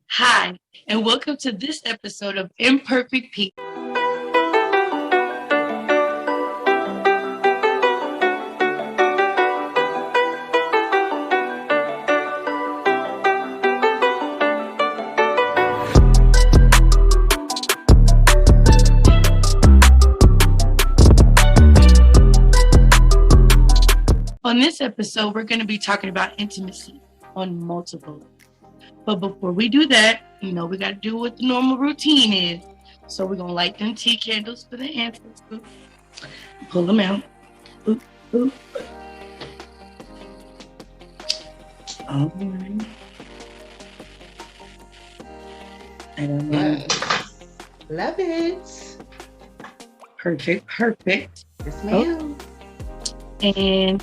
Hi, and welcome to this episode of Imperfect People. On this episode, we're going to be talking about intimacy on multiple. But before we do that, we got to do what the normal routine is. So we're going to light them tea candles for the ancestors. Pull them out. Oop, oop. All right. I don't know. Love it. Perfect. Yes, ma'am. And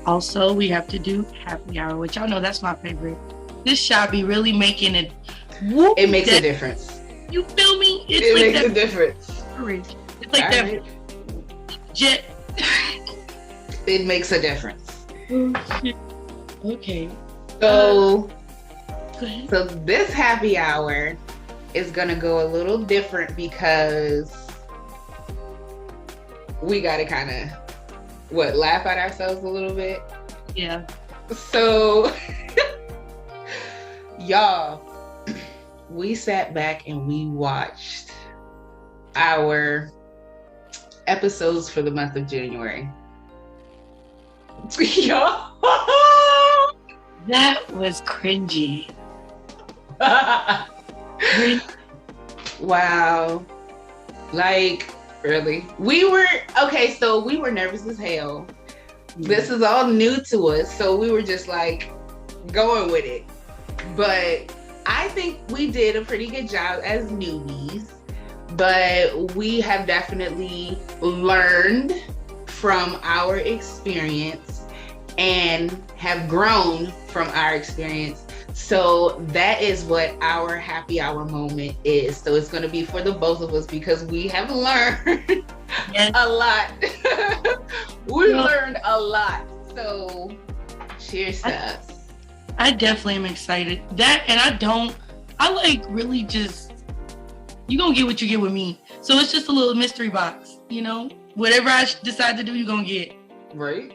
also, we have to do happy hour, which y'all know that's my favorite. This shot be really making it. It makes a difference. You feel me? It makes a difference. It's like that jet. It makes a difference. Okay. So this happy hour is gonna go a little different because we gotta kind of laugh at ourselves a little bit. Yeah. So y'all, we sat back and we watched our episodes for the month of January. Y'all, that was cringy. Wow. Like, really? We were nervous as hell. This is all new to us, so we were just like going with it. But I think we did a pretty good job as newbies, but we have definitely learned from our experience and have grown from our experience. So that is what our happy hour moment is. So it's going to be for the both of us because we have learned a lot. We learned a lot. So cheers to us. I definitely am excited. I like really just, you're going to get what you get with me. So it's just a little mystery box, Whatever I decide to do, you're going to get. Right.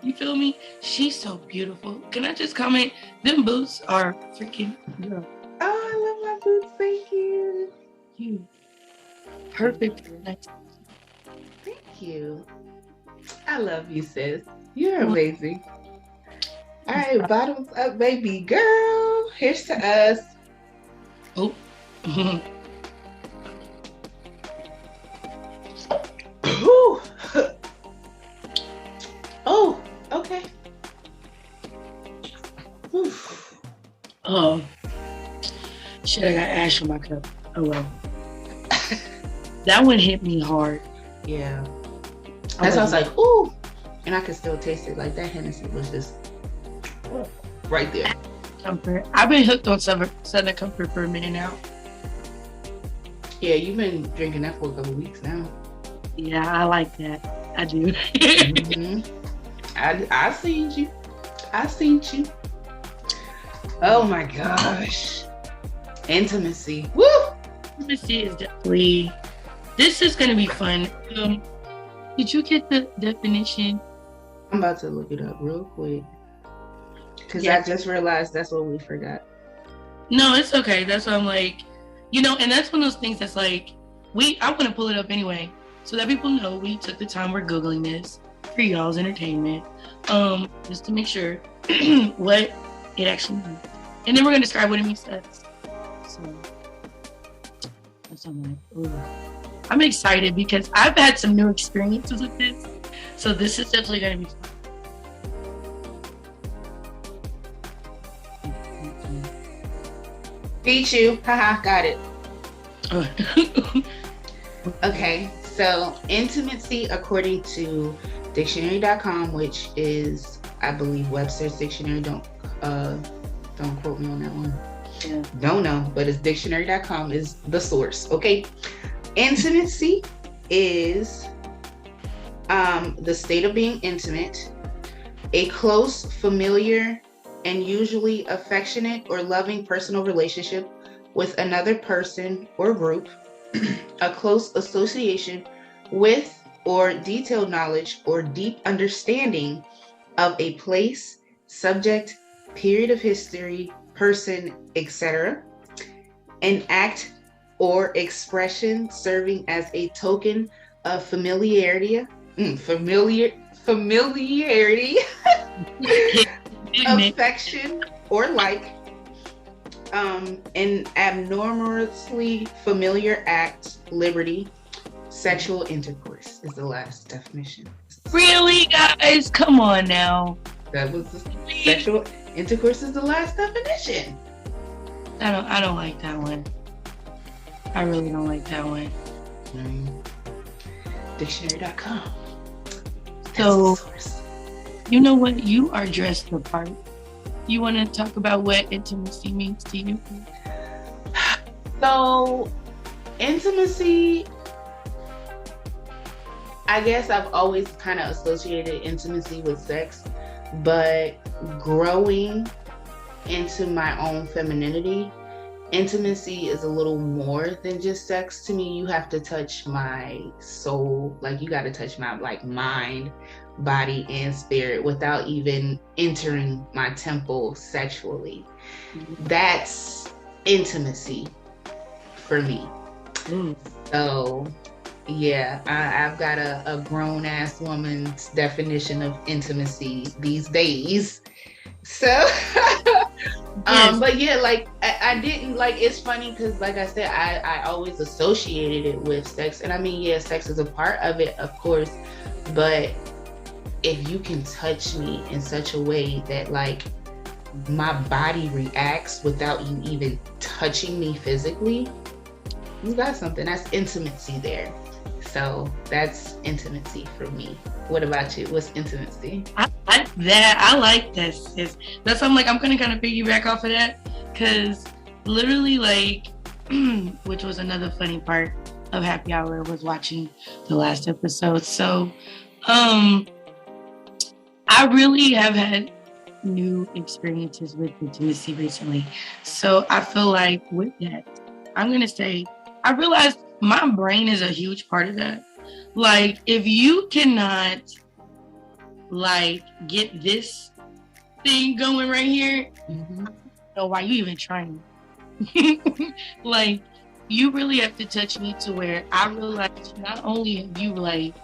You feel me? She's so beautiful. Can I just comment? Them boots are freaking girl. Oh, I love my boots. Thank you. You. Perfect. Thank you. I love you, sis. You're amazing. All right, bottoms up, baby girl. Here's to us. Oh. Oh, okay. Oh. Shit, I got ash in my cup. Oh well. That one hit me hard. Yeah. That's why I was like, ooh. And I could still taste it. Like that Hennessy was just right there. Comfort. I've been hooked on Southern Comfort for a minute now. Yeah, you've been drinking that for a couple weeks now. Yeah, I like that. I do. Mm-hmm. I seen you. Oh my gosh. Intimacy. Woo! Intimacy is definitely. This is going to be fun. Did you get the definition? I'm about to look it up real quick. Because I just realized that's what we forgot. No, it's okay. That's why I'm like, and that's one of those things that's like, I want to pull it up anyway. So that people know we took the time, we're Googling this for y'all's entertainment. Just to make sure what it actually means. And then we're going to describe what it means to us. So, that's what I'm like, ooh. I'm excited because I've had some new experiences with this. So this is definitely going to be fun. Beat you. Haha, got it. Okay, so intimacy, according to dictionary.com, which is, I believe, Webster's dictionary. Don't quote me on that one. Yeah. Don't know, but it's dictionary.com is the source. Okay. Intimacy is the state of being intimate, a close, familiar and usually affectionate or loving personal relationship with another person or group, a close association with or detailed knowledge or deep understanding of a place, subject, period of history, person, etc. An act or expression serving as a token of familiarity, familiarity, affection, or like an abnormally familiar act, liberty, sexual intercourse is the last definition. Really, guys? Come on now. That was the sexual intercourse is the last definition. I don't like that one. I really don't like that one. Dictionary.com. So, you know what? You are dressed the part. You want to talk about what intimacy means to you? So, intimacy, I guess I've always kind of associated intimacy with sex, but growing into my own femininity, intimacy is a little more than just sex to me. You have to touch my soul, like you got to touch my like mind, body, and spirit without even entering my temple sexually. That's intimacy for me. So yeah, I've got a grown-ass woman's definition of intimacy these days. So but yeah, like I didn't like, it's funny because like I said, I always associated it with sex, and I mean, yeah, sex is a part of it, of course, but if you can touch me in such a way that like my body reacts without you even touching me physically, you got something. That's intimacy there. So that's intimacy for me. What about you? What's intimacy? I like that, sis. That's why I'm like, I'm gonna kind of piggyback off of that, because literally, like, which was another funny part of Happy Hour, was watching the last episode. So, I really have had new experiences with intimacy recently. So I feel like with that, I'm gonna say, I realized my brain is a huge part of that. Like, if you cannot like get this thing going right here, I don't know why you even trying. Like, you really have to touch me to where I realize not only have you like,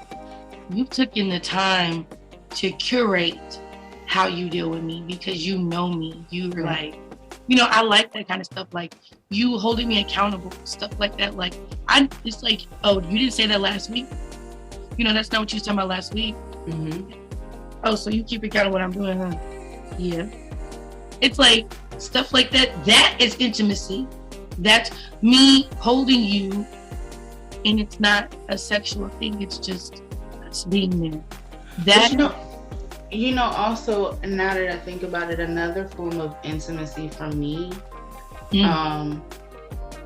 you've taken the time to curate how you deal with me, because you know me. You're like, you know, I like that kind of stuff. Like, you holding me accountable, stuff like that. Like, it's like, oh, you didn't say that last week. You know, that's not what you was talking about last week. Oh, so you keep account of what I'm doing, huh? Yeah. It's like stuff like that. That is intimacy. That's me holding you, and it's not a sexual thing. It's just us being there. That, you know, also, now that I think about it, another form of intimacy for me, now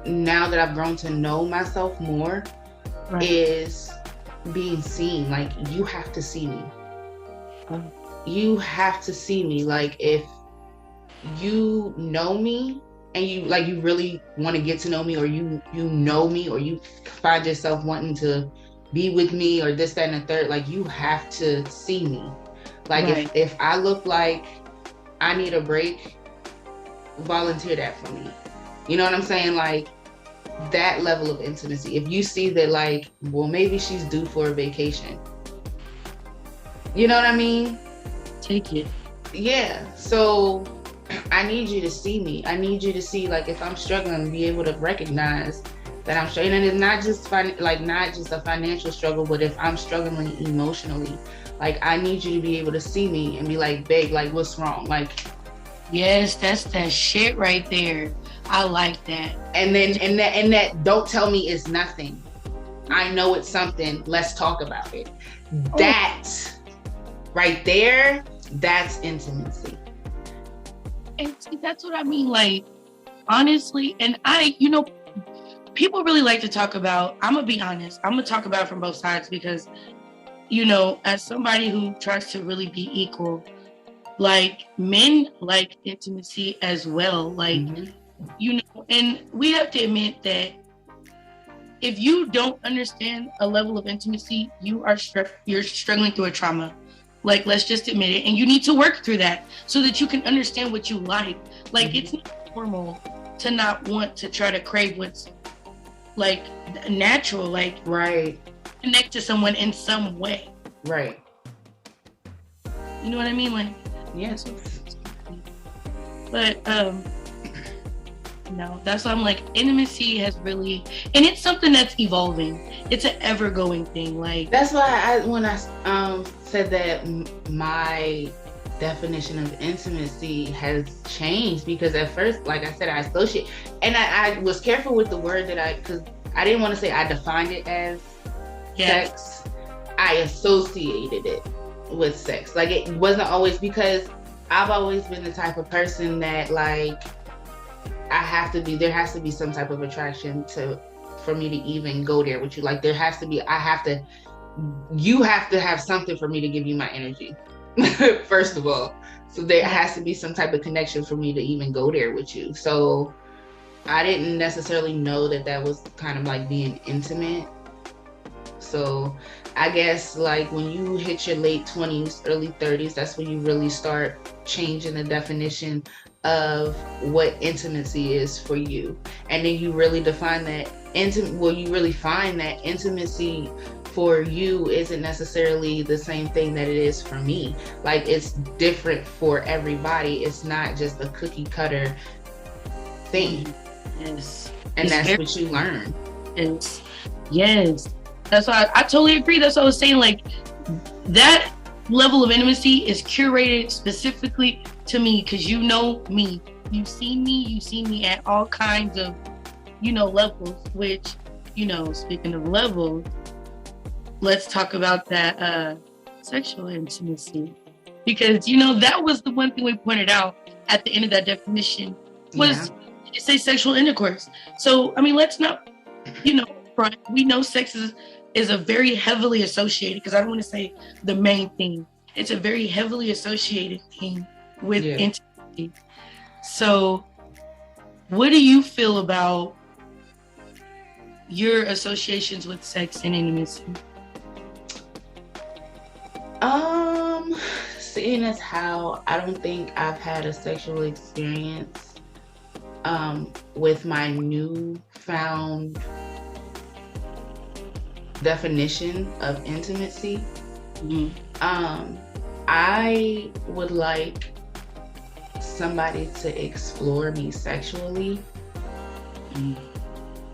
that I've grown to know myself more, is being seen. Like, you have to see me. You have to see me. Like, if you know me and you like, you really want to get to know me, or you know me, or you find yourself wanting to be with me, or this, that, and the third, like, you have to see me. Like, if I look like I need a break, volunteer that for me. You know what I'm saying? Like, that level of intimacy. If you see that, like, well, maybe she's due for a vacation. You know what I mean? Take it. Yeah. So I need you to see me. I need you to see, like, if I'm struggling, be able to recognize that I'm struggling. And it's not just not just a financial struggle, but if I'm struggling emotionally, like, I need you to be able to see me and be like, babe, like, what's wrong? Like, yes, that's that shit right there. I like that. And that don't tell me it's nothing. I know it's something. Let's talk about it. That right there, that's intimacy. And see, that's what I mean. Like, honestly, and you know, people really like to talk about, I'm gonna be honest, I'm gonna talk about it from both sides, because, you know, as somebody who tries to really be equal, like men like intimacy as well. Like, you know, and we have to admit that if you don't understand a level of intimacy, you're struggling through a trauma. Like, let's just admit it. And you need to work through that so that you can understand what you like. Like, it's not normal to not want to try to crave what's like natural, like connect to someone in some way. Right. You know what I mean? Like, yes. But no, that's why I'm like, intimacy has really, and it's something that's evolving. It's an ever-going thing. Like, that's why when I said that my definition of intimacy has changed, because at first, like I said, I associate, and I was careful with the word because I didn't want to say I defined it as sex. I associated it with sex. Like, it wasn't always, because I've always been the type of person that, like, there has to be some type of attraction for me to even go there with you. Like, you have to have something for me to give you my energy. First of all. So there has to be some type of connection for me to even go there with you. So I didn't necessarily know that was kind of like being intimate. So I guess, like, when you hit your late 20s, early 30s, that's when you really start changing the definition of what intimacy is for you. And then you really define that you really find that intimacy for you isn't necessarily the same thing that it is for me. Like, it's different for everybody. It's not just a cookie cutter thing. Yes. And that's what you learn. Yes. That's why I totally agree. That's what I was saying. Like, that level of intimacy is curated specifically to me, because you know me. You've seen me at all kinds of, you know, levels, which, you know, speaking of levels, let's talk about that sexual intimacy. Because, you know, that was the one thing we pointed out at the end of that definition was it say sexual intercourse. So, I mean, let's not, you know, we know sex is a very heavily associated, because I don't want to say the main thing. It's a very heavily associated thing with intimacy. So what do you feel about your associations with sex and intimacy? Seeing as how I don't think I've had a sexual experience with my newfound definition of intimacy, I would like somebody to explore me sexually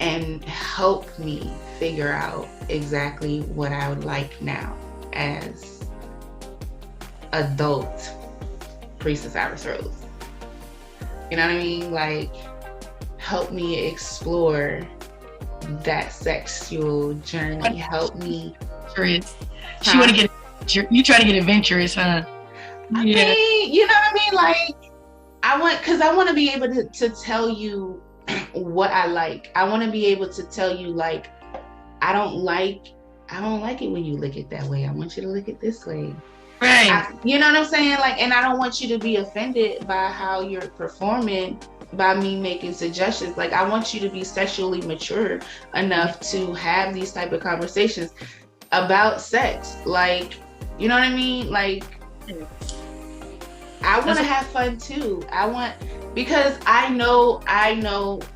and help me figure out exactly what I would like now as adult Priestess Iris Rose. You know what I mean? Like, help me explore that sexual journey. Help me. She want to get. You try to get adventurous, huh? I mean, you know what I mean? Like, because I want to be able to tell you what I like. I want to be able to tell you, like, I don't like it when you lick it that way. I want you to lick it this way. Right. You know what I'm saying? Like, and I don't want you to be offended by how you're performing by me making suggestions. Like, I want you to be sexually mature enough to have these type of conversations about sex. Like, you know what I mean? Like, I want to have fun too. Because I know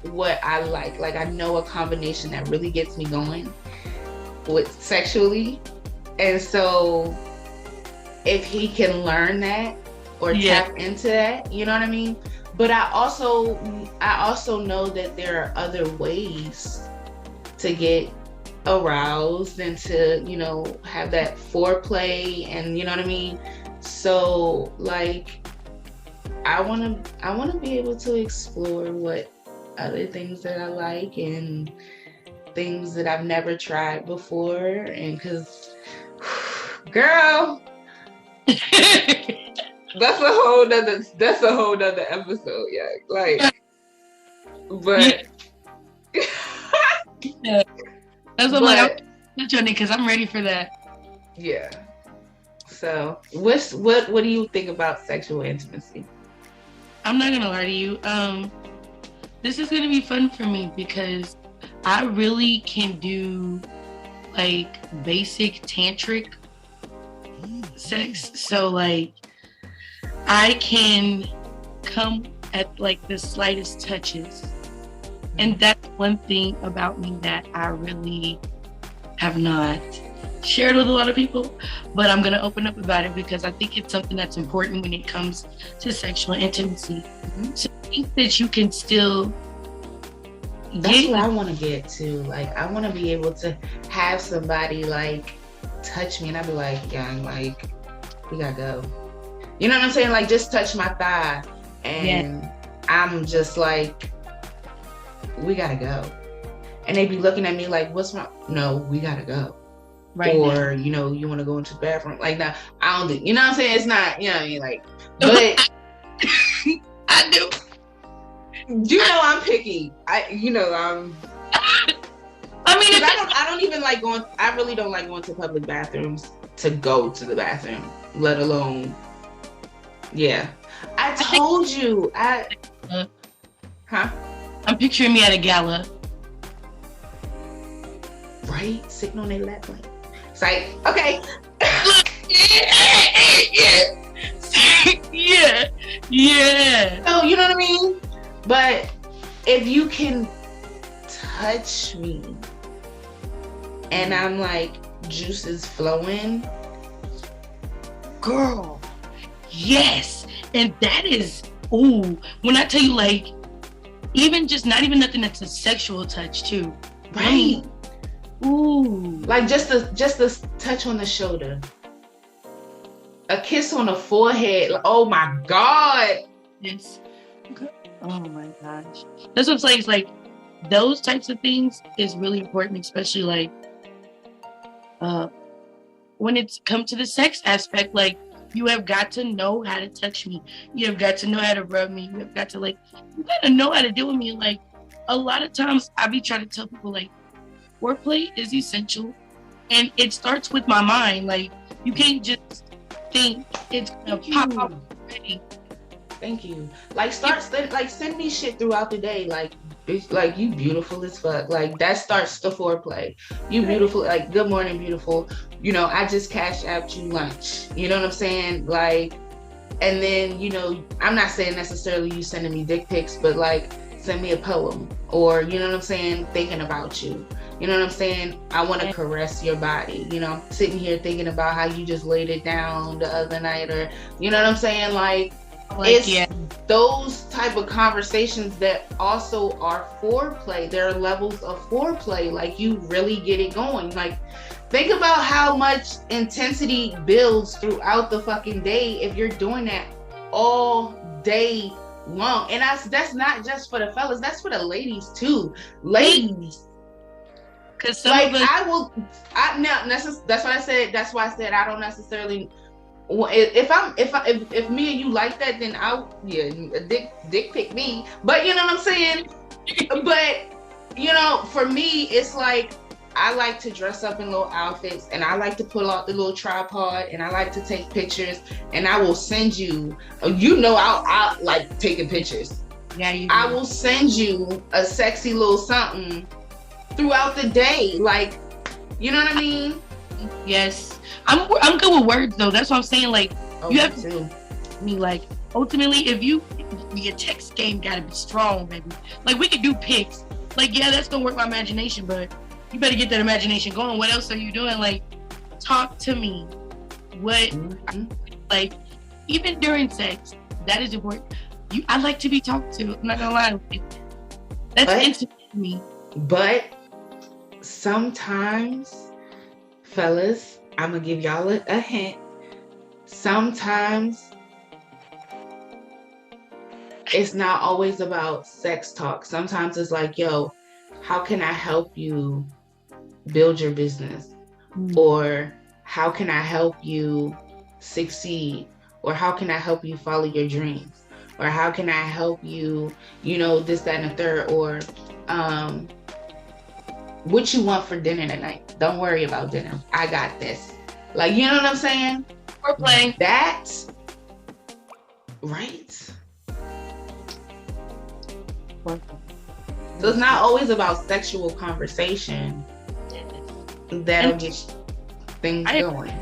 what I like. Like, I know a combination that really gets me going with sexually. And so if he can learn that or tap into that, you know what I mean? But I also know that there are other ways to get aroused and to, you know, have that foreplay, and you know what I mean? So, like, I want to be able to explore what other things that I like and things that I've never tried before. And because, girl, that's a whole nother episode. Yeah, like, but that's what I'm like. Because I'm ready for that. Yeah. So what do you think about sexual intimacy? I'm not gonna lie to you. This is gonna be fun for me because I really can do like basic tantric sex. So like I can come at like the slightest touches. And that's one thing about me that I really have not shared with a lot of people, but I'm gonna open up about it because I think it's something that's important when it comes to sexual intimacy. So I think that you can still That's what I want to get to. Like, I want to be able to have somebody like touch me and I'd be like, young, like, we gotta go. You know what I'm saying? Like, just touch my thigh and I'm just like, we gotta go. And they'd be looking at me like, what's wrong? No, we gotta go. Right. Or, you know, you want to go into the bathroom. Like, now, I don't do, you know what I'm saying? It's not, you know what I mean? Like, but I do. You know I'm picky. I mean, I don't even like going. I really don't like going to public bathrooms to go to the bathroom, let alone. Yeah, I told you. I'm picturing me at a gala. Right, sitting on their lap like. It's like, okay. Yeah. So you know what I mean? But if you can touch me and I'm like juices flowing, girl, yes. And that is, ooh, when I tell you, like, even just not even nothing that's a sexual touch too. Right. Ooh. Like just a touch on the shoulder. A kiss on the forehead. Oh my God. Yes. Okay. Oh my gosh. That's what I'm saying. It's like those types of things is really important, especially like when it's come to the sex aspect. Like, you have got to know how to touch me. You have got to know how to rub me. You have got to you gotta know how to deal with me. Like, a lot of times I be trying to tell people like foreplay is essential, and it starts with my mind. Like, you can't just think it's gonna pop up already. Thank you. Like, send me shit throughout the day. Like, it's like, you beautiful as fuck. Like, that starts the foreplay. You beautiful. Like, good morning, beautiful. You know, I just cashed out you lunch. You know what I'm saying? Like, and then, you know, I'm not saying necessarily you sending me dick pics, but like, send me a poem, or, you know what I'm saying, thinking about you. You know what I'm saying? I want to caress your body. You know, sitting here thinking about how you just laid it down the other night, or, you know what I'm saying? Like it's those type of conversations that also are foreplay. There are levels of foreplay. Like, you really get it going. Like, think about how much intensity builds throughout the fucking day if you're doing that all day long. And that's not just for the fellas, that's for the ladies too. Ladies, because like, that's what I said. That's why I said I don't necessarily. If me and you like that, then dick pic me. But you know what I'm saying. But you know, for me, it's like, I like to dress up in little outfits, and I like to pull out the little tripod, and I like to take pictures, and I will send you. You know, I like taking pictures. Yeah, you do. I will send you a sexy little something throughout the day. Like, you know what I mean? Yes. I'm good with words though. That's what I'm saying. Like, you have to me, like, ultimately, if your text game gotta be strong, baby. Like, we could do pics. Like, yeah, that's gonna work my imagination, but you better get that imagination going. What else are you doing? Like, talk to me. What like, even during sex, that is important. I like to be talked to. I'm not gonna lie. That's intimate to me. But sometimes, fellas, I'm gonna give y'all a hint. Sometimes it's not always about sex talk. Sometimes it's like, yo, how can I help you build your business? Or how can I help you succeed? Or how can I help you follow your dreams? Or how can I help you, you know, this, that, and the third? Or what you want for dinner tonight? Don't worry about dinner. I got this. Like, you know what I'm saying? Foreplay. That, right? So it's not always about sexual conversation that'll get things going.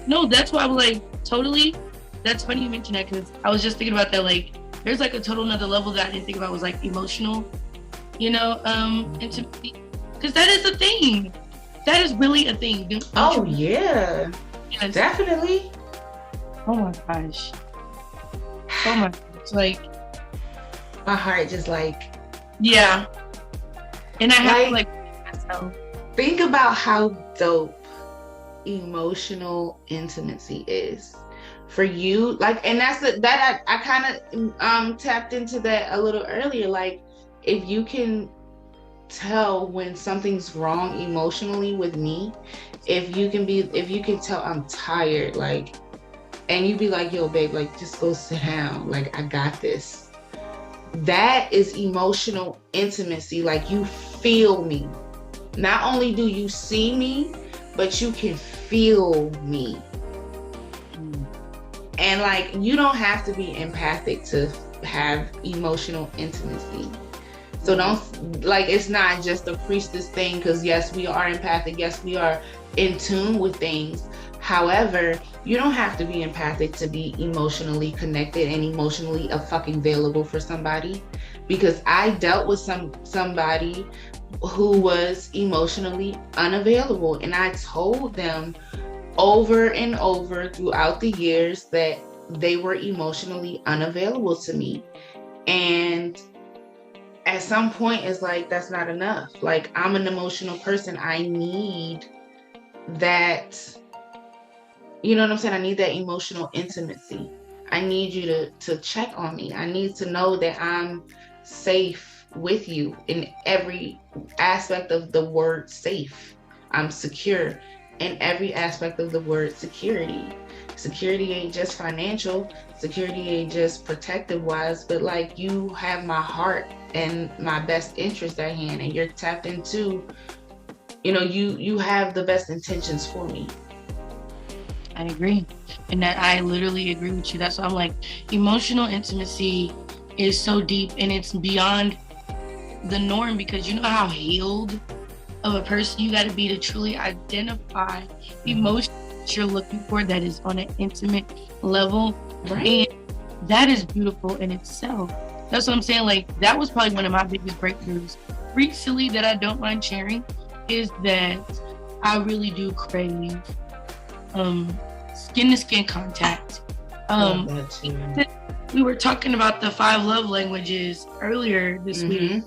No, that's why I'm like, totally. That's funny you mentioned that, because I was just thinking about that. Like, there's like a total another level that I didn't think about, was like emotional, intimacy. Because that is a thing. That is really a thing. Oh, yeah. Yes. Definitely. Oh my gosh. Oh my gosh. Like, my heart just like. Yeah. And I have to like myself. Think about how dope emotional intimacy is for you. Like, and that's that I kind of tapped into that a little earlier. Like, if you can tell when something's wrong emotionally with me, if you can tell I'm tired, like, and you be like, yo babe, like, just go sit down, like, I got this. That is emotional intimacy. Like, you feel me. Not only do you see me, but you can feel me. And like, you don't have to be empathic to have emotional intimacy. So don't, like, it's not just a priestess thing, because yes, we are empathic. Yes, we are in tune with things. However, you don't have to be empathic to be emotionally connected and emotionally fucking available for somebody. Because I dealt with somebody who was emotionally unavailable, and I told them over and over throughout the years that they were emotionally unavailable to me. And at some point, it's like, that's not enough. Like, I'm an emotional person. I need that. You know what I'm saying? I need that emotional intimacy. I need you to check on me. I need to know that I'm safe with you in every aspect of the word safe. I'm secure in every aspect of the word security. Security ain't just financial. Security ain't just protective wise, but like, you have my heart and my best interest at hand, and you're tapped into, you have the best intentions for me. I agree. And that I literally agree with you. That's why I'm like, emotional intimacy is so deep, and it's beyond the norm, because you know how healed of a person you got to be to truly identify the emotion that you're looking for that is on an intimate level. Right. And that is beautiful in itself. That's what I'm saying. Like, that was probably one of my biggest breakthroughs recently that I don't mind sharing, is that I really do crave skin to skin contact. We were talking about the 5 love languages earlier this week.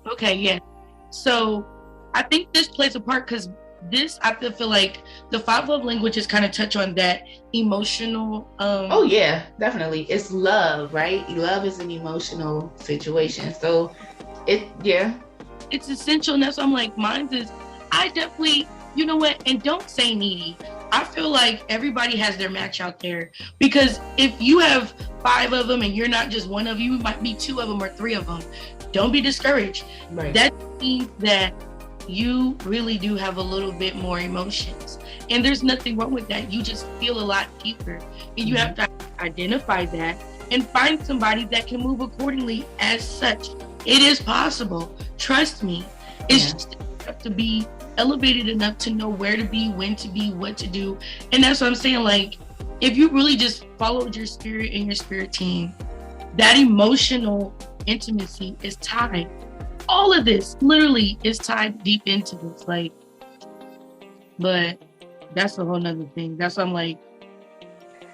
Okay, yeah. So I think this plays a part, because I feel like the 5 love languages kind of touch on that emotional. Oh yeah, definitely. It's love, right? Love is an emotional situation. So it's essential. And that's why I'm like, mine is, I definitely, you know what? And don't say needy. I feel like everybody has their match out there, because if you have 5 of them and you're not just one of you, it might be 2 of them or 3 of them. Don't be discouraged. Right. That means that you really do have a little bit more emotions, and there's nothing wrong with that. You just feel a lot deeper, and you have to identify that and find somebody that can move accordingly as such. It is possible. Trust me. It's just have to be elevated enough to know where to be, when to be, what to do. And that's what I'm saying. Like, if you really just followed your spirit and your spirit team, that emotional intimacy is tied. All of this literally is tied deep into this. Like, but that's a whole nother thing. That's what I'm like.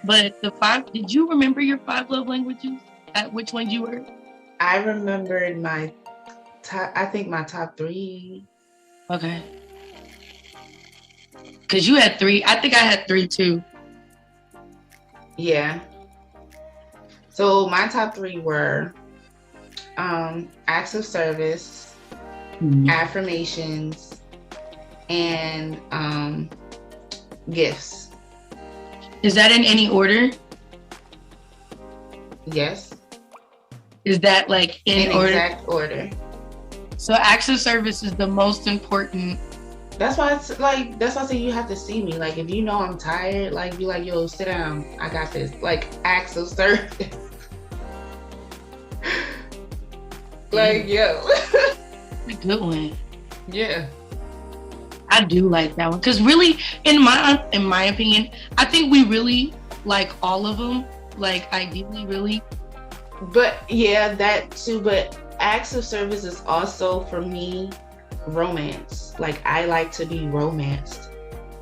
But the 5, did you remember your 5 love languages? At which ones you were? I remembered my top 3. Okay. Because you had 3. I think I had 3 too. Yeah. So my top 3 were acts of service, affirmations, and gifts. Is that in any order? Yes. Is that like in order? Exact order. So acts of service is the most important That's why it's like, that's why I say you have to see me. Like, if you know I'm tired, like, be like, yo, sit down. I got this. Like, acts of service. Like, yo. A good one. Yeah. I do like that one. Because really, in my opinion, I think we really like all of them. Like, ideally, really. But, yeah, that too. But acts of service is also, for me, romance. Like, I like to be romanced.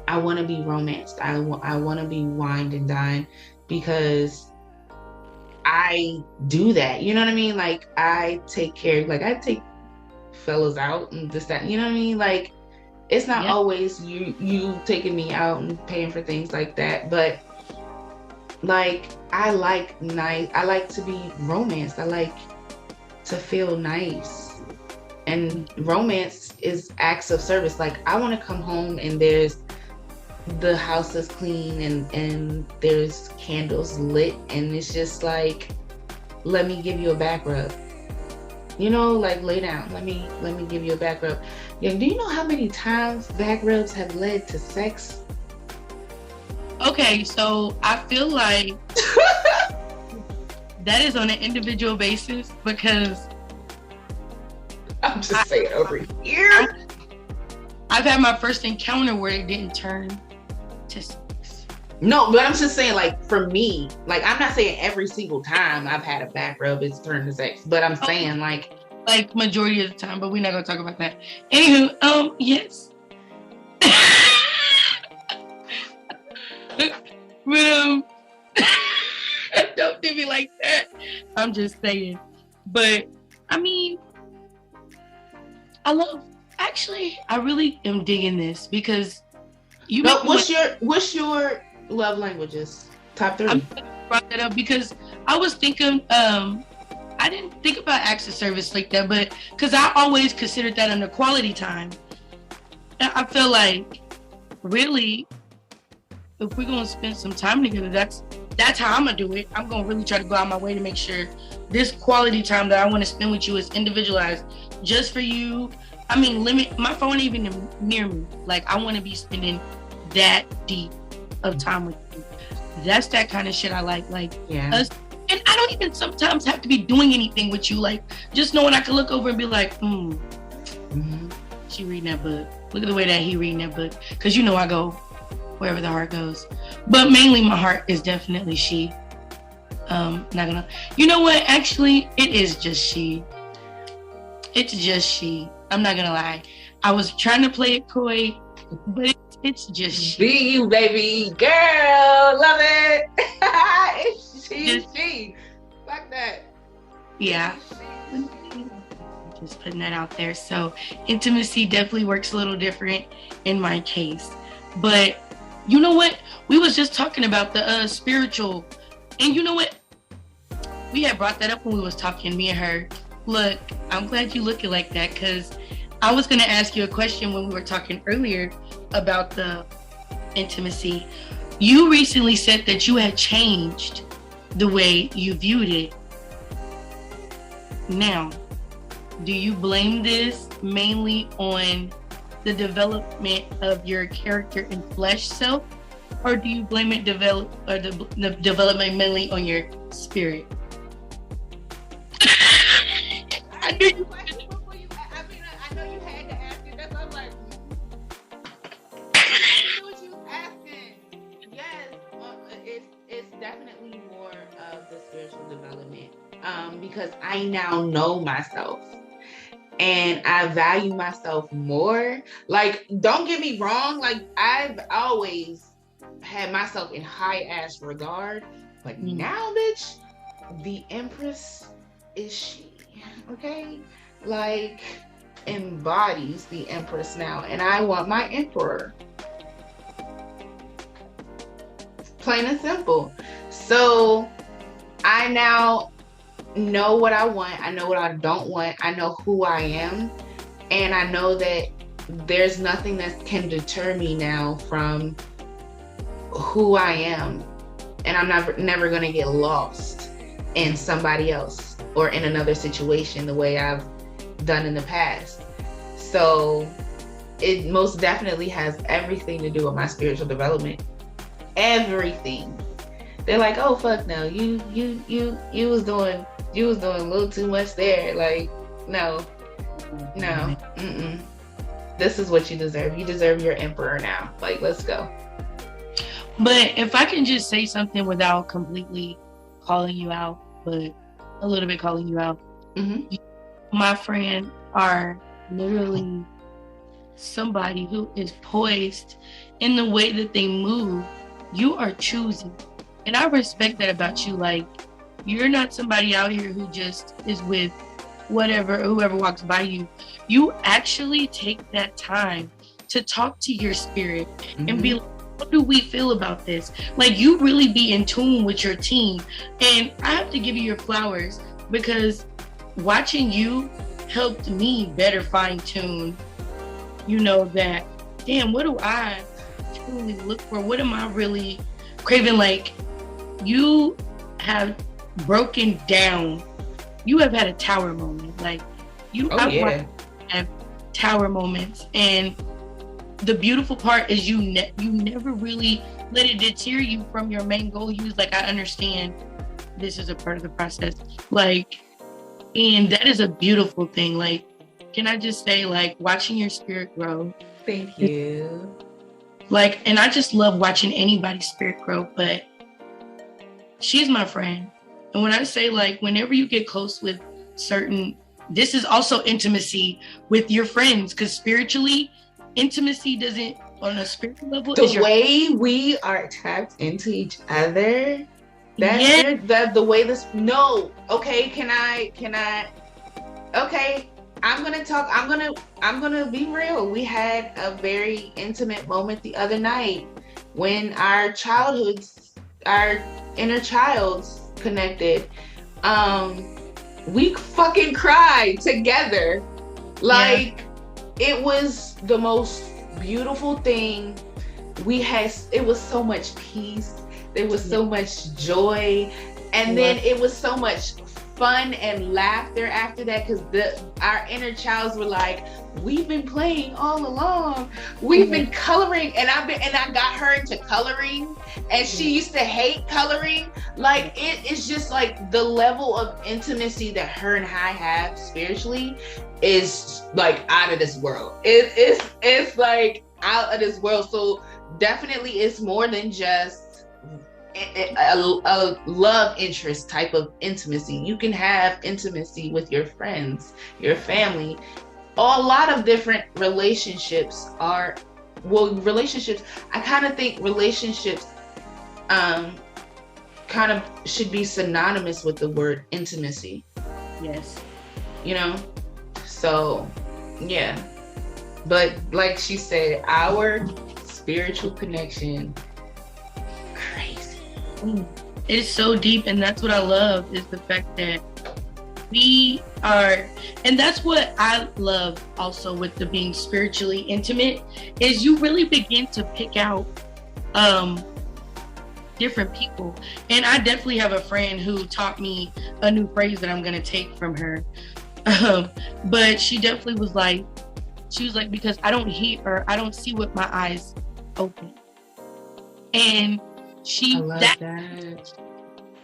I want to be romanced. I want to be wined and dined because I do that. You know what I mean? Like, I take care, like, I take fellas out and this, that, you know what I mean? Like, it's not always you taking me out and paying for things like that, but like, I like to be romanced. I like to feel nice. And romance is acts of service. Like, I want to come home and the house is clean and there's candles lit, and it's just like, let me give you a back rub. You know, like, lay down. Let me give you a back rub. Yeah, do you know how many times back rubs have led to sex? Okay, so I feel like that is on an individual basis, because I'm just saying over here. I've had my first encounter where it didn't turn to sex. No, but I'm just saying, like, for me, like, I'm not saying every single time I've had a back rub it's turned to sex, but I'm saying like majority of the time, but we're not gonna talk about that. Anywho, yes. But don't do me like that. I'm just saying. But I mean, I really am digging this, because what's your love languages? Top 3. I brought that up because I was thinking, I didn't think about acts of service like that, but because I always considered that under quality time. And I feel like, really, if we're gonna spend some time together, that's how I'm gonna do it. I'm gonna really try to go out my way to make sure this quality time that I want to spend with you is individualized just for you. I mean, limit my phone even near me. Like, I want to be spending that deep of time with you. That's that kind of shit I like. Like, us. And I don't even sometimes have to be doing anything with you. Like, just knowing I can look over and be like, she reading that book. Look at the way that he reading that book. Because you know I go wherever the heart goes. But mainly my heart is definitely she. Not gonna. You know what? Actually, it is just she. It's just she. I'm not gonna lie. I was trying to play it coy, but it's just she. Be you, baby girl. Love it. It's she. Fuck that. Yeah. Just putting that out there. So intimacy definitely works a little different in my case. But you know what? We was just talking about the spiritual. And you know what? We had brought that up when we was talking, me and her. Look, I'm glad you look it like that, because I was going to ask you a question when we were talking earlier about the intimacy. You recently said that you had changed the way you viewed it. Now, do you blame this mainly on the development of your character and flesh self, or do you blame it the development mainly on your spirit? I knew you. I know you had to ask it. That's why I'm like, I knew what you was asking. Yes, it's definitely more of the spiritual development. Because I now know myself. And I value myself more. Like, don't get me wrong. Like, I've always had myself in high ass regard. But now, bitch, the Empress is she. Okay? Like, embodies the Empress now. And I want my Emperor. Plain and simple. So, I now know what I want. I know what I don't want. I know who I am. And I know that there's nothing that can deter me now from who I am. And I'm never going to get lost in somebody else or in another situation the way I've done in the past. So it most definitely has everything to do with my spiritual development. Everything. They're like, oh fuck no, you was doing a little too much there. Like, no. This is what you deserve. You deserve your emperor now. Like, let's go. But if I can just say something without completely calling you out, but a little bit calling you out, my friend are literally somebody who is poised in the way that they move. You are choosing. And I respect that about you. Like, you're not somebody out here who just is with whoever walks by you. You actually take that time to talk to your spirit and be like, what do we feel about this? Like, you really be in tune with your team. And I have to give you your flowers, because watching you helped me better fine tune, that, damn, what do I truly look for? What am I really craving? Like, you have broken down. You have had a tower moment. Like, have tower moments. And the beautiful part is you never really let it deter you from your main goal. You was like, I understand this is a part of the process. Like, and that is a beautiful thing. Like, can I just say, like, watching your spirit grow. Thank you. Like, and I just love watching anybody's spirit grow, but she's my friend. And when I say, like, whenever you get close with this is also intimacy with your friends, because spiritually, intimacy doesn't, on a spiritual level, the way we are tapped into each other, the way this, no, okay, can I, okay, I'm gonna be real. We had a very intimate moment the other night when our inner childs connected. We fucking cried together. Like, it was the most beautiful thing. It was so much peace. There was so much joy. And then it was so much fun and laughter after that, because our inner childs were like, we've been playing all along. We've been coloring, and I got her into coloring, and she used to hate coloring. Like, it is just like the level of intimacy that her and I have spiritually is like out of this world. It's like out of this world. So definitely it's more than just a love interest type of intimacy. You can have intimacy with your friends, your family. A lot of different relationships I kind of think relationships kind of should be synonymous with the word intimacy. Yes. So yeah. But like she said, our spiritual connection, crazy. It is so deep, and that's what I love, is the fact that we are, and that's what I love also with the being spiritually intimate, is you really begin to pick out different people. And I definitely have a friend who taught me a new phrase that I'm gonna take from her. But she definitely was like, because I don't hear, or I don't see with my eyes open. And I love that.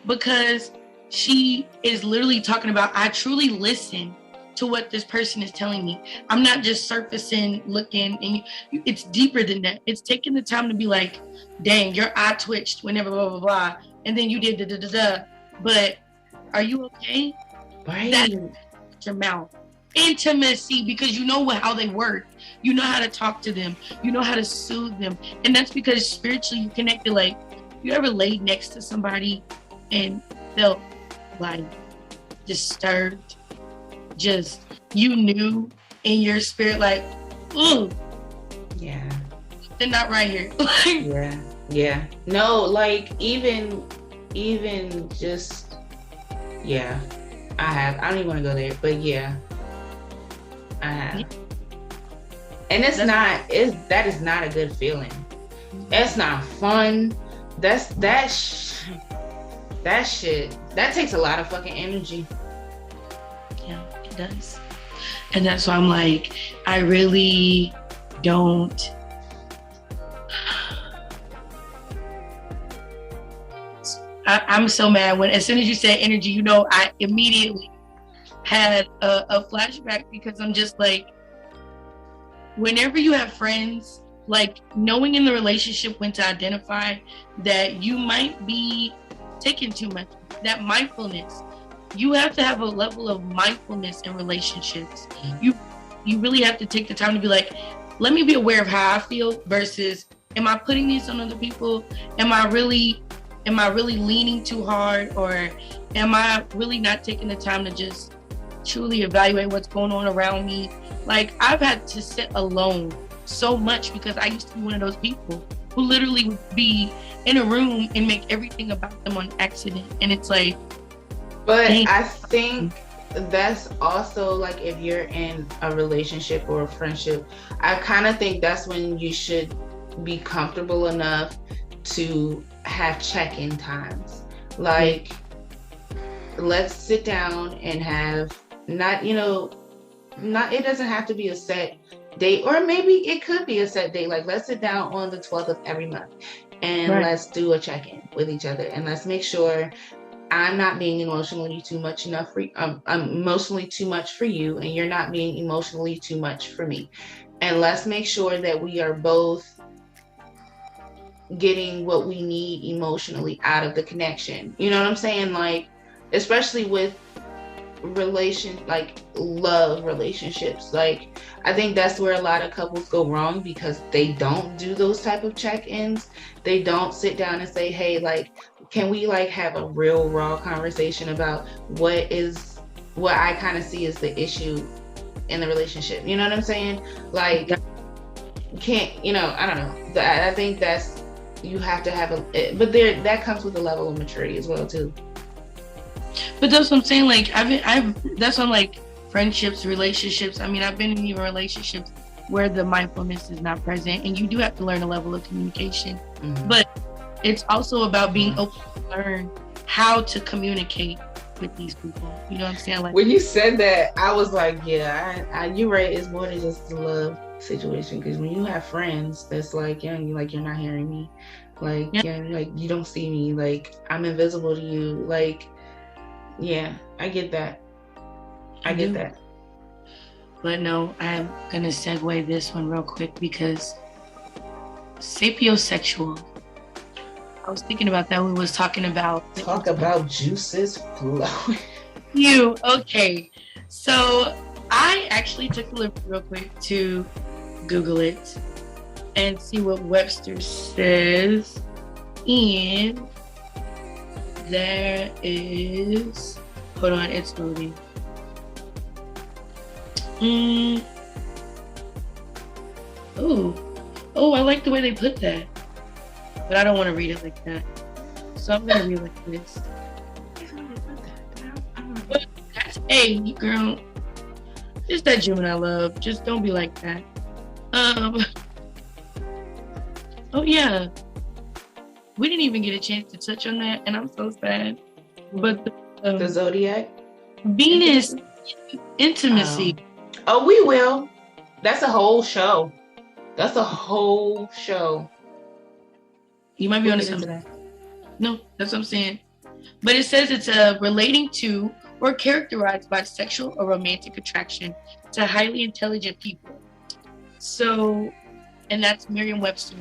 Because she is literally talking about, I truly listen to what this person is telling me. I'm not just surfacing, looking, and it's deeper than that. It's taking the time to be like, dang, your eye twitched whenever blah, blah, blah, and then you did da, da, da, da. But are you okay? Right. That's your mouth. Intimacy, because you know how they work. You know how to talk to them. You know how to soothe them. And that's because spiritually you connected. Like, you ever laid next to somebody and felt like disturbed? Just, you knew in your spirit, like, ooh. Yeah. They're not right here. Yeah. No, like, even just, yeah. I don't even want to go there, but yeah. I have. Yeah. And that is not a good feeling. It's not fun. That shit takes a lot of fucking energy. Yeah, it does. And that's why I'm like, I really don't. I'm so mad when, as soon as you said energy, you know, I immediately had a flashback, because I'm just like, whenever you have friends, like knowing in the relationship when to identify that you might be taking too much, that mindfulness, you have to have a level of mindfulness in relationships. You really have to take the time to be like, let me be aware of how I feel versus, am I putting these on other people? Am I really leaning too hard, or am I really not taking the time to just truly evaluate what's going on around me? Like, I've had to sit alone so much because I used to be one of those people who literally would be in a room and make everything about them on accident. And it's like, but I think that's also like, if you're in a relationship or a friendship, I kind of think that's when you should be comfortable enough to have check-in times. Like, let's sit down and have not, it doesn't have to be a set date, or maybe it could be a set date. Like, let's sit down on the 12th of every month and let's do a check-in with each other, and let's make sure I'm not being emotionally too much for you, and you're not being emotionally too much for me. And let's make sure that we are both getting what we need emotionally out of the connection. You know what I'm saying? Like, especially with love relationships. Like, I think that's where a lot of couples go wrong, because they don't do those type of check-ins. They don't sit down and say, hey, like, can we like have a real raw conversation about what I kind of see as the issue in the relationship? You know what I'm saying? Like, I don't know. I think that's, you have to have but that comes with a level of maturity as well too. But that's what I'm saying. Like, that's on like friendships, relationships. I mean, I've been in even relationships where the mindfulness is not present, and you do have to learn a level of communication. Mm-hmm. But it's also about being open to learn how to communicate with these people. You know what I'm saying? Like, when you said that, I was like, yeah, you're right. It's more than just a love situation, because when you have friends that's like, you're not hearing me, like, like, you don't see me, like, I'm invisible to you, like, yeah, I get that. I get that. But no, I'm gonna segue this one real quick, because sapiosexual, I was thinking about that when we was talking about juices flowing. Okay, so I actually took a look real quick to Google it and see what Webster says, and there is, hold on, it's loading. Oh, I like the way they put that, but I don't want to read it like that, so I'm gonna read it like this. But that's, hey, girl, it's that Gemini love. Just don't be like that. Oh yeah, we didn't even get a chance to touch on that, and I'm so sad. But the zodiac, Venus, intimacy. Oh, we will. That's a whole show. You might be on to something. No, that's what I'm saying. But it says it's relating to or characterized by sexual or romantic attraction to highly intelligent people. So, and that's Merriam-Webster.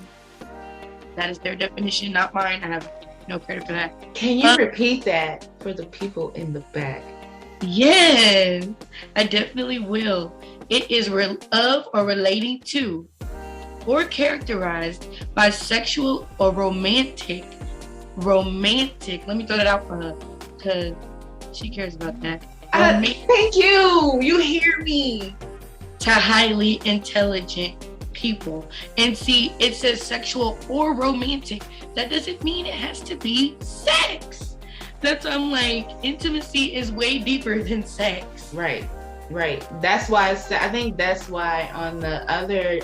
That is their definition, not mine. I have no credit for that. Can you repeat that for the people in the back? Yes, I definitely will. It is of or relating to or characterized by sexual or romantic. Let me throw that out for her, because she cares about that. Thank you. You hear me. To highly intelligent people. And see, it says sexual or romantic. That doesn't mean it has to be sex. That's why I'm like, intimacy is way deeper than sex. Right. That's why I think that's why on the other,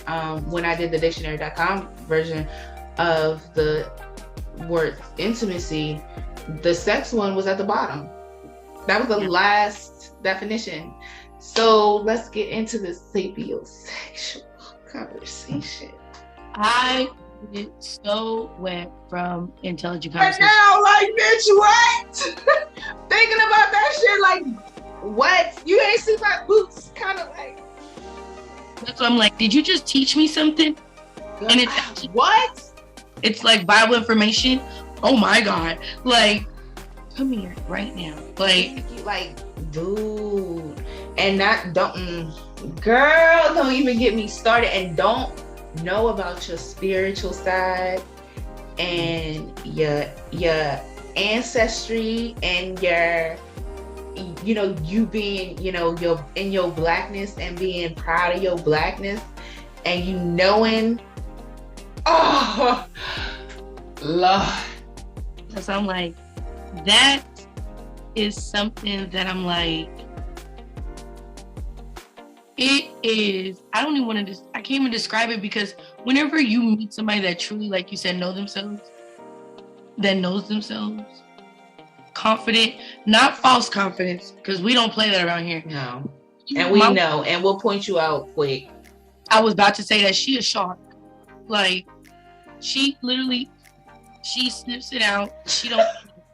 when I did the dictionary.com version of the word intimacy, the sex one was at the bottom. That was the last definition. So let's get into the sapiosexual. conversation. I get so wet from intelligent But conversation. now, like, bitch, what? Thinking about that shit, like, what? You ain't see my boots, kind of like. That's why I'm like, did you just teach me something? God, And it's actually, what? it's like Bible information. Oh my God! Like, come here right now. Like, dude, and girl, don't even get me started, and don't know about your spiritual side and your ancestry and your, you know, you being, you know, your in your blackness and being proud of your blackness, and you knowing, oh Lord. So I'm like, that is something that I'm like, it is, I don't even want to, I can't even describe it, because whenever you meet somebody that truly, like you said, knows themselves, confident, not false confidence, because we don't play that around here. No. And we know, and we'll point you out quick. I was about to say that she a shark. Like, she literally, she sniffs it out. She don't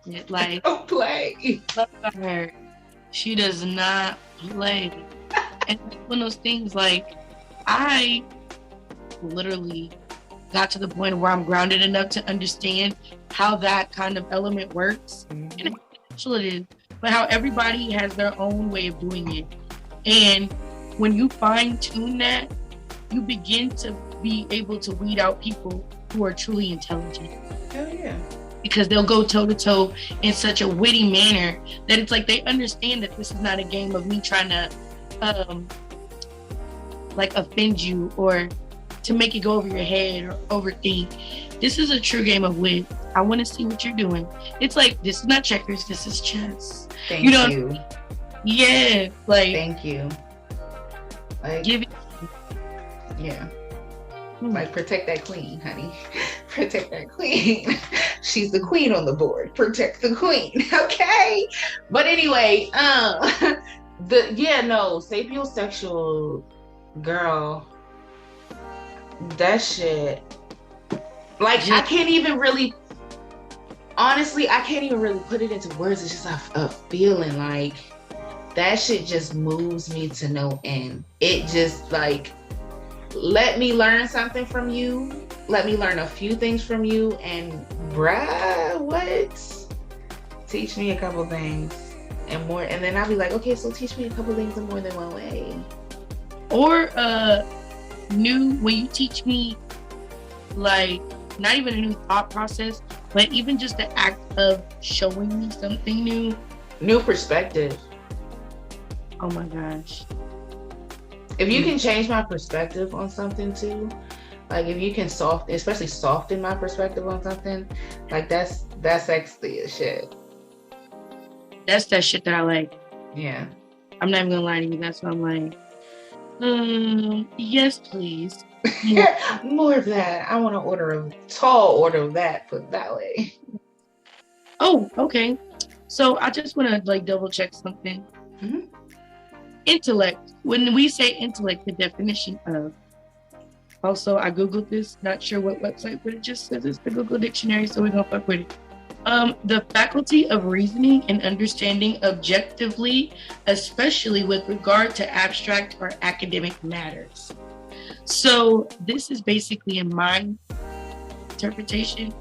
it. Like, don't play. Love her. She does not play. And it's one of those things, like, I literally got to the point where I'm grounded enough to understand how that kind of element works. Mm-hmm. And how special it is, but how everybody has their own way of doing it. And when you fine tune that, you begin to be able to weed out people who are truly intelligent. Hell yeah. Because they'll go toe to toe in such a witty manner that it's like they understand that this is not a game of me trying to like offend you or to make it go over your head or overthink. This is a true game of wit. I want to see what you're doing. It's like, this is not checkers, this is chess. Thank you. Yeah, like, thank you. Like, give it. Yeah. Like, protect that queen, honey. Protect that queen. She's the queen on the board. Protect the queen. Okay. But anyway, sapiosexual girl, that shit, like, I can't even really put it into words. It's just a feeling, like, that shit just moves me to no end. It just, like, let me learn something from you. Let me learn a few things from you, and bruh, what? Teach me a couple things and more, and then I'll be like, okay, so teach me a couple things in more than one way. Or when you teach me, like, not even a new thought process, but even just the act of showing me something new perspective. Oh my gosh. If you can change my perspective on something too, like, if you can especially soften my perspective on something, like, that's sexy as shit. That's that shit that I like. Yeah. I'm not even gonna lie to you. That's what I'm like. Yes, please. More of that. I want to order a tall order of that, put it that way. Oh, okay. So I just want to, like, double check something. Mm-hmm. Intellect. When we say intellect, the definition of. Also, I Googled this, not sure what website, but it just says it's the Google Dictionary, so we're gonna fuck with it. The faculty of reasoning and understanding objectively, especially with regard to abstract or academic matters. So this is basically, in my interpretation,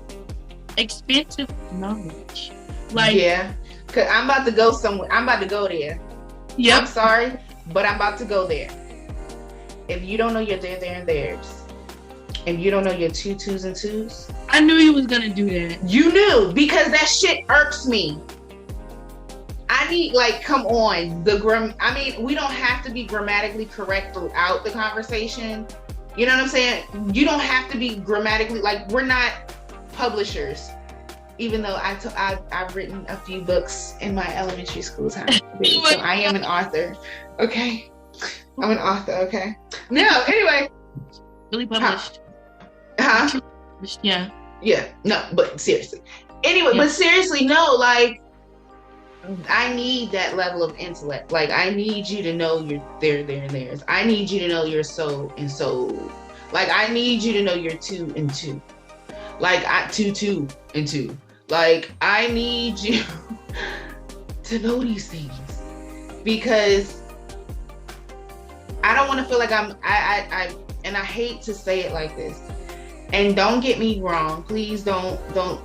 expansive knowledge. Like, yeah, cause I'm about to go somewhere. I'm about to go there. Yep. I'm sorry, but I'm about to go there. If you don't know your there and theirs, if you don't know your 2 2s and 2s, I knew you was gonna do that. You knew, because that shit irks me. I need, like, come on, I mean, we don't have to be grammatically correct throughout the conversation. You know what I'm saying? You don't have to be grammatically, like, we're not publishers. Even though I've written a few books in my elementary school time, so I am an author. Okay, I'm an author. Okay. No, anyway. Really published. Huh? Yeah. Yeah. No, but seriously. Anyway, yeah. But seriously, no. Like, I need that level of intellect. Like, I need you to know your there and theirs. I need you to know your so and so Like, I need you to know you're 2 and 2. Like, 2 and 2. Like, I need you to know these things, because I don't want to feel like and I hate to say it like this. And don't get me wrong, please don't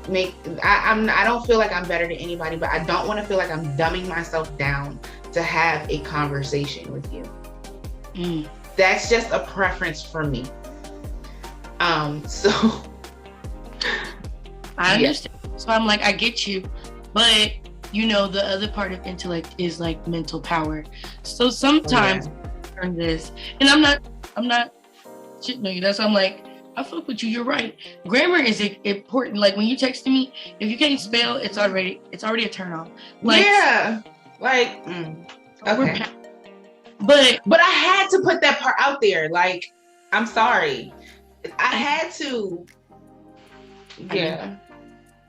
make, I don't feel like I'm better than anybody, but I don't want to feel like I'm dumbing myself down to have a conversation with you. That's just a preference for me. So I understand. So I'm like, I get you, but you know, the other part of intellect is like mental power. So sometimes I learn this, and I'm not shitting on you. That's why I'm like, I fuck with you. You're right. Grammar is important. Like when you texting me, if you can't spell, it's already a turn off. Like, yeah. Like, okay. But I had to put that part out there. Like, I'm sorry. I had to. Yeah.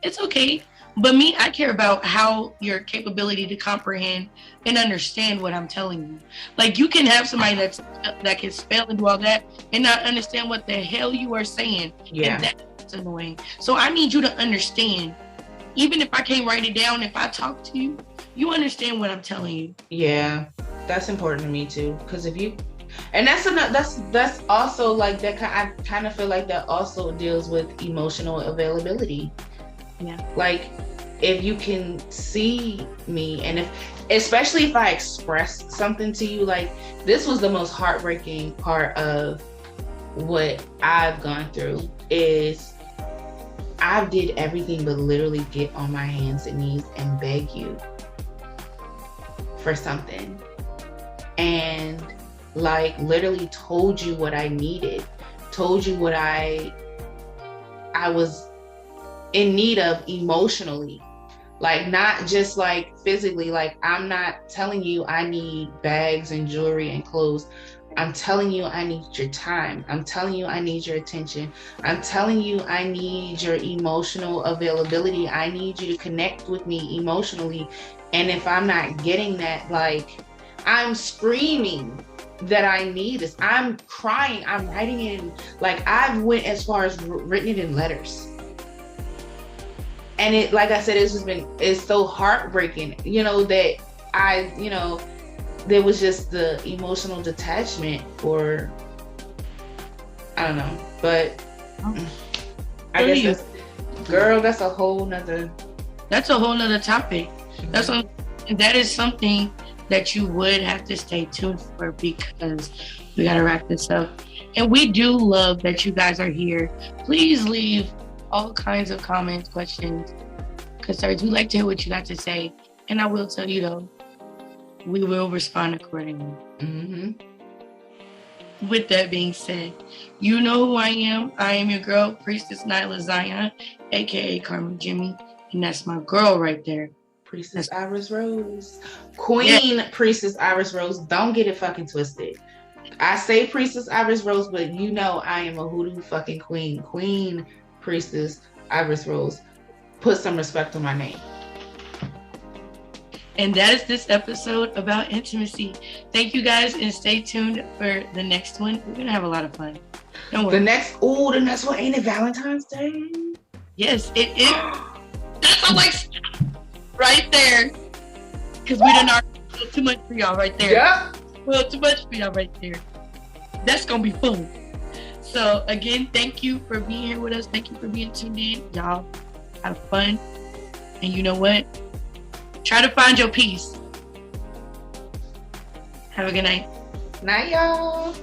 It's okay. But me, I care about how your capability to comprehend and understand what I'm telling you. Like, you can have somebody that can spell and do all that and not understand what the hell you are saying. Yeah. And that's annoying. So I need you to understand. Even if I can't write it down, if I talk to you, you understand what I'm telling you. Yeah. That's important to me too. Because if you, and that's also like that. I kind of feel like that also deals with emotional availability. Yeah. Like, if you can see me, and especially if I express something to you, like, this was the most heartbreaking part of what I've gone through, is I did everything but literally get on my hands and knees and beg you for something. And like literally told you what I needed, told you what I was in need of emotionally, like not just like physically. Like, I'm not telling you I need bags and jewelry and clothes. I'm telling you I need your time. I'm telling you I need your attention. I'm telling you I need your emotional availability. I need you to connect with me emotionally. And if I'm not getting that, like, I'm screaming that I need this. I'm crying. I'm writing it in, like, I've went as far as written it in letters. And it, like I said, it's so heartbreaking, you know, that there was just the emotional detachment for, I don't know, but I guess that's a whole nother topic. That is something that you would have to stay tuned for, because we got to wrap this up. And we do love that you guys are here. Please leave all kinds of comments, questions, concerns. We like to hear what you got to say. And I will tell you though, we will respond accordingly. With that being said, you know who I am. I am your girl, Priestess Nyla Zion, aka Carmen Jimmy. And that's my girl right there. Priestess Iris Rose. Queen Priestess Iris Rose. Don't get it fucking twisted. I say Priestess Iris Rose, but you know I am a hoodoo fucking queen. Queen Priestess Iris Rose. Put some respect on my name. And that is this episode about intimacy. Thank you guys, and stay tuned for the next one. We're gonna have a lot of fun. Don't worry. The next one, ain't it Valentine's Day? Yes, it is. That's all, like, right there. Because we done already a little too much for y'all right there. Yep. A little too much for y'all right there. That's gonna be fun. So again, thank you for being here with us. Thank you for being tuned in. Y'all have fun. And you know what? Try to find your peace. Have a good night. Night, y'all.